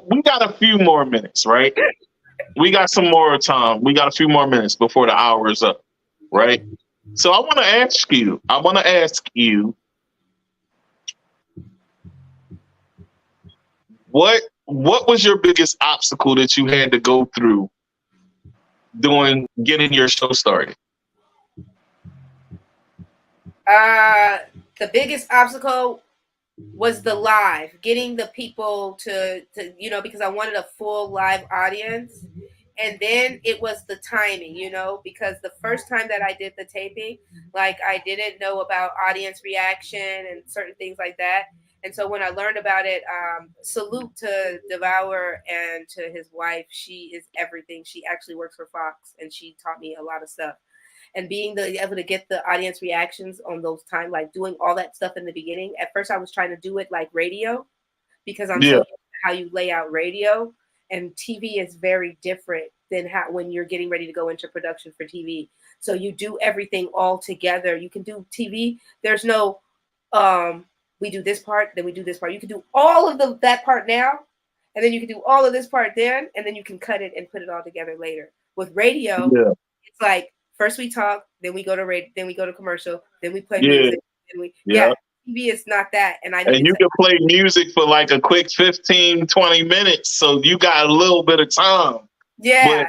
we got a few more minutes, right? We got some more time. We got a few more minutes before the hour is up, right? So I want to ask you, what was your biggest obstacle that you had to go through getting your show started? The biggest obstacle was the live, getting the people to because I wanted a full live audience, And then it was the timing, because the first time that I did the taping, like I didn't know about audience reaction and certain things like that. And so when I learned about it, salute to Devour and to his wife. She is everything. She actually works for Fox, and she taught me a lot of stuff. And being able to get the audience reactions on those time, like doing all that stuff in the beginning. At first, I was trying to do it like radio because I'm so used to how you lay out radio, and TV is very different than how when you're getting ready to go into production for TV. So you do everything all together. You can do TV. There's no we do this part, then we do this part. You can do all of that part now, and then you can do all of this part then, and then you can cut it and put it all together later. With radio, it's like first we talk, then we go to radio, then we go to commercial, then we play music, then TV is not that. And you can play music for like a quick 15, 20 minutes, so you got a little bit of time. Yeah. But,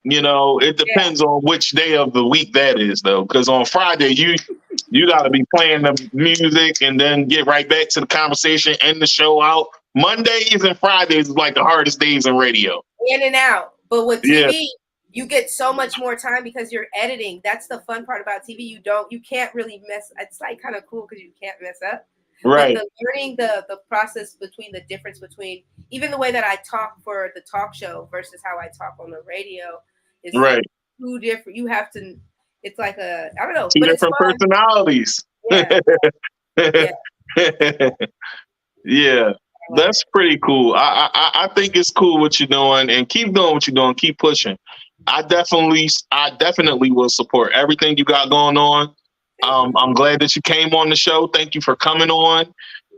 it depends on which day of the week that is, though. Because on Friday, you got to be playing the music and then get right back to the conversation, end the show out. Mondays and Fridays is like the hardest days in radio. In and out. But with TV, you get so much more time because you're editing. That's the fun part about TV. You can't really mess. It's like kind of cool because you can't mess up. Right. But learning the process between the difference between even the way that I talk for the talk show versus how I talk on the radio is right. Two different. You have to. It's like I don't know. Two different personalities. Yeah. Yeah. That's pretty cool. I think it's cool what you're doing, and keep doing what you're doing. Keep pushing. I definitely will support everything you got going on. I'm glad that you came on the show. Thank you for coming on.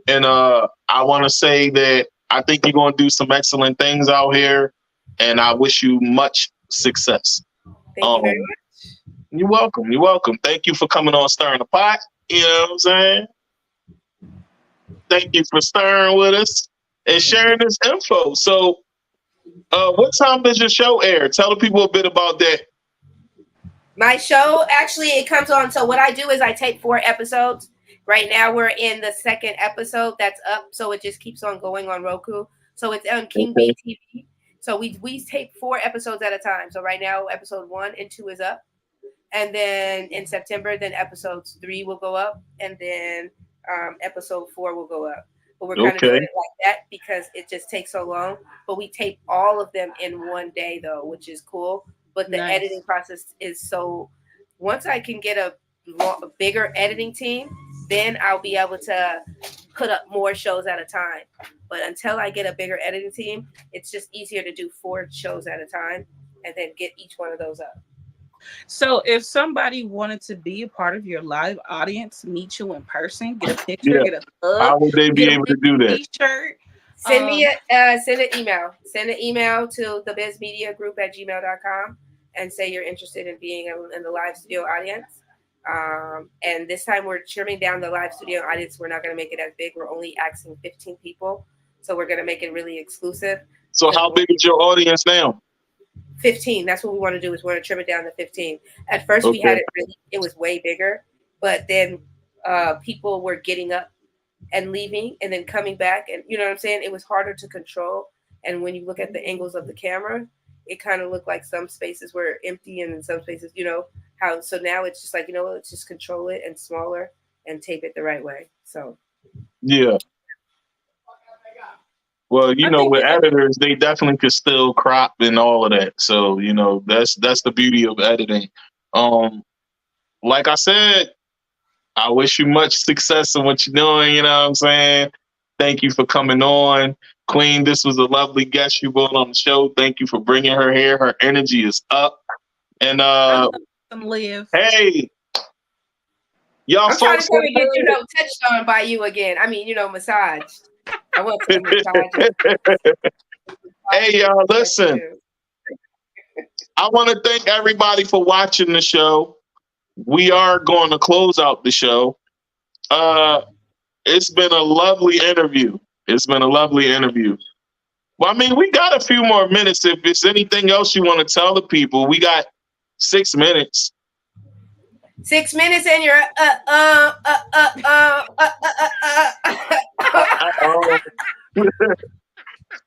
And I want to say that I think you're going to do some excellent things out here, and I wish you much success. Thank you very much. You're welcome. You're welcome. Thank you for coming on Stirring the Pot. You know what I'm saying? Thank you for stirring with us and sharing this info. So, what time does your show air? Tell the people a bit about that. My show, actually, it comes on. So what I do is I tape 4 episodes. Right now, we're in the 2nd episode that's up. So it just keeps on going on Roku. So it's on King B TV. So we tape 4 episodes at a time. So right now, episode 1 and 2 is up. And then in September, then episodes 3 will go up. And then episode 4 will go up. But we're kind of doing it like that because it just takes so long. But we tape all of them in one day, though, which is cool. But the editing process is so. Once I can get a bigger editing team, then I'll be able to put up more shows at a time. But until I get a bigger editing team, it's just easier to do 4 shows at a time and then get each one of those up. So if somebody wanted to be a part of your live audience, meet you in person, get a picture, get a hug, how would they be able to do that? T-shirt. Send me send an email. Send an email to thebizmediagroup@gmail.com and say you're interested in being in the live studio audience. And this time we're trimming down the live studio audience. We're not going to make it as big. We're only asking 15 people. So we're going to make it really exclusive. So how big is your audience now? 15. That's what we want to do is we want to trim it down to 15. At first we had it was way bigger, but then people were getting up and leaving and then coming back. And you know what I'm saying? It was harder to control. And when you look at the angles of the camera, it kind of looked like some spaces were empty and in some spaces, so now it's just like, let's just control it and smaller and tape it the right way. So. Yeah. Well, with editors, they definitely could still crop and all of that. So, that's the beauty of editing. Like I said, I wish you much success in what you're doing. You know what I'm saying? Thank you for coming on. Queen, this was a lovely guest you brought on the show. Thank you for bringing her here. Her energy is up. And Live. Hey, y'all I'm trying to get, touched on by you again. I mean, massaged. I want to massage. Hey, y'all, listen. I want to thank everybody for watching the show. We are going to close out the show. It's been a lovely interview. Well, I mean, we got a few more minutes. If there's anything else you want to tell the people, we got 6 minutes. 6 minutes and you're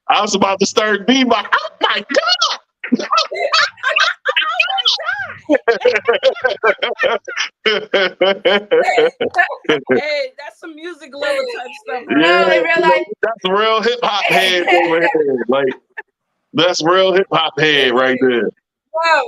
I was about to start bebop. Oh my God. Hey, that's some music lover type stuff right Yeah, No, there. in real life. that's real hip hop head over here. Like that's real hip hop head right there. Whoa,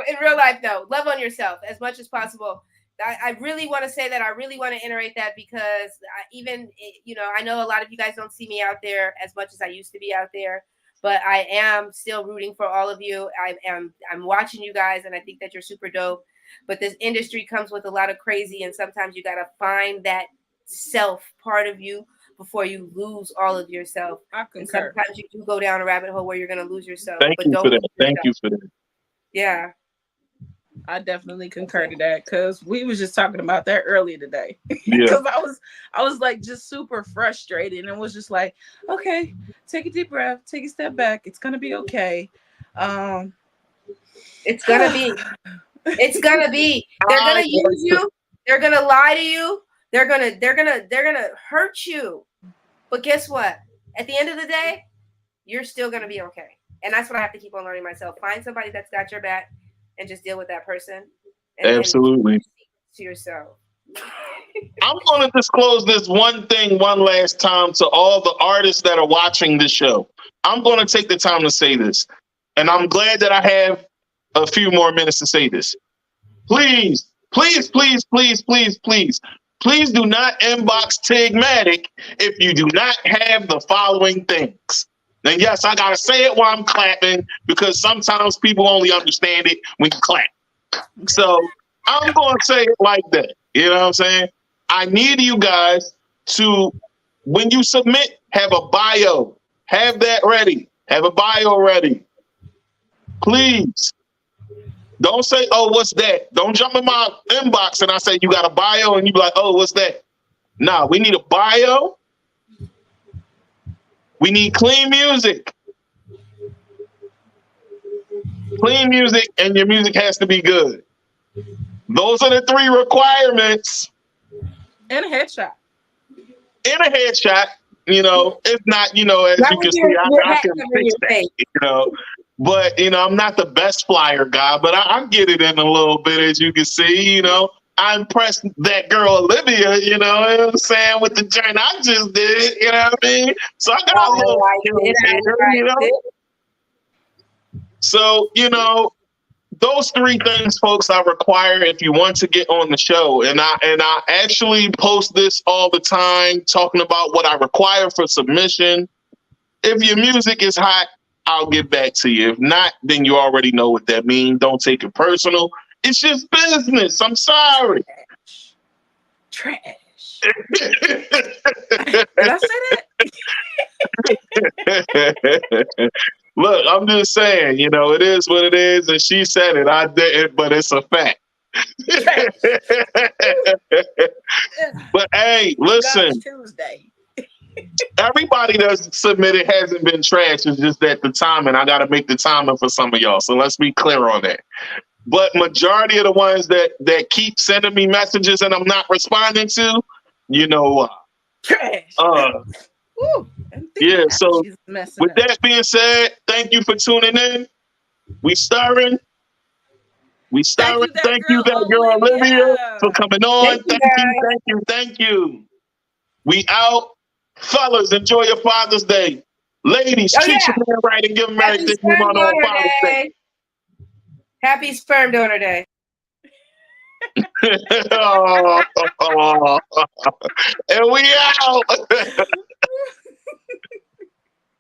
in real life though, love on yourself as much as possible. I really want to say that. I really want to iterate that because I know a lot of you guys don't see me out there as much as I used to be out there, but I am still rooting for all of you. I'm watching you guys, and I think that you're super dope. But this industry comes with a lot of crazy, and sometimes you gotta find that self part of you before you lose all of yourself. I And concur. sometimes you do go down a rabbit hole where you're gonna lose yourself, Thank but you don't for that. lose Thank yourself. you for that. Yeah. I definitely concur to that because we was just talking about that earlier today. Yeah. Because I was like just super frustrated and was just like, okay, take a deep breath, take a step back. It's gonna be okay. It's gonna be. It's gonna be. They're gonna use you. They're gonna lie to you. They're gonna hurt you. But guess what? At the end of the day, you're still gonna be okay. And that's what I have to keep on learning myself. Find somebody that's got your back and just deal with that person. And Absolutely. to yourself. I'm going to disclose this one thing one last time to all the artists that are watching this show. I'm going to take the time to say this. And I'm glad that I have a few more minutes to say this. Please, please, please, please, please, please, please do not inbox Tigmatic if you do not have the following things. And yes, I got to say it while I'm clapping because sometimes people only understand it when you clap. So I'm going to say it like that. You know what I'm saying? I need you guys to, when you submit, have a bio. Have that ready. Have a bio ready. Please. Don't say, oh, what's that? Don't jump in my inbox and I say, you got a bio? And you be like, oh, what's that? Nah, we need a bio. We need clean music. Clean music, and your music has to be good. Those are the 3 requirements. And a headshot. In a headshot, if not, as you can see, I can fix that, But, I'm not the best flyer guy, but I get it in a little bit, as you can see, I impressed that girl, Olivia, you know what I'm saying, with the joint I just did, you know what I mean? So I got a little skills here, So, those 3 things, folks, I require if you want to get on the show. And I actually post this all the time, talking about what I require for submission. If your music is hot, I'll get back to you. If not, then you already know what that means. Don't take it personal. It's just business. I'm sorry. Trash. Did I say that? Look, I'm just saying, it is what it is. And she said it. I didn't, but it's a fact. But hey, listen. Tuesday. Everybody that's submitted hasn't been trash. It's just that the timing. I got to make the timing for some of y'all. So let's be clear on that. But majority of the ones that keep sending me messages and I'm not responding to, trash. Yeah. So with that being said, thank you for tuning in. We stirring. Thank you, that girl Olivia, for coming on. Thank you. We out. Fellas, enjoy your Father's Day. Ladies, treat your man right and give him everything you want on Father's Day. Happy Sperm Donor Day. And we out.